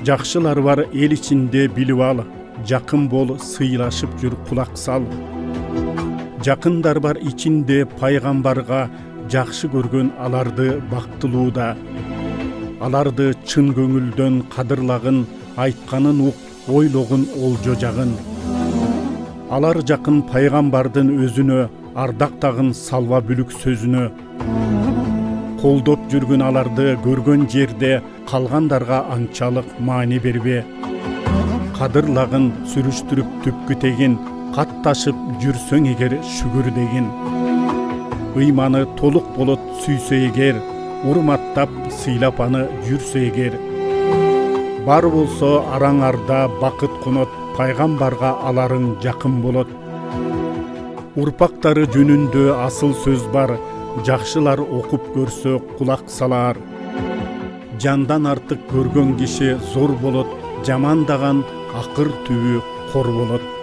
Жакшылар бар эл ичинде билип ал, жакын бол, сыйлашып жүр, кулак сал. Жакындар бар ичинде пайгамбарга, жакшы көргөн аларды бактылууда. Аларды чын көңүлдөн кадырлагын, айтканын ук, ойлогун олжо жагын. Алар жакын пайгамбардын өзүнө, ардактагын салва бүлүк сөзүнө. Колдоп жүргөн аларды көргөн жерде, калгандарга анчалык маани бербе. Кадырлагын сүрүштүрүп түпкү тегин, катташып жүрсөң эгер шүгүр дегин. Ыйманы толук болот сүйсө эгер, урматтап сыйлап аны жүрсө эгер. Бар болсо араңарда бакыт конот, пайгамбарга аларың жакын болот. Урпактары жөнүндө асыл сөз бар, жакшылар окуп көрсө кулак салар. Жандан артык көргөн киши зор болот, жамандаган акыр түбү кор болот.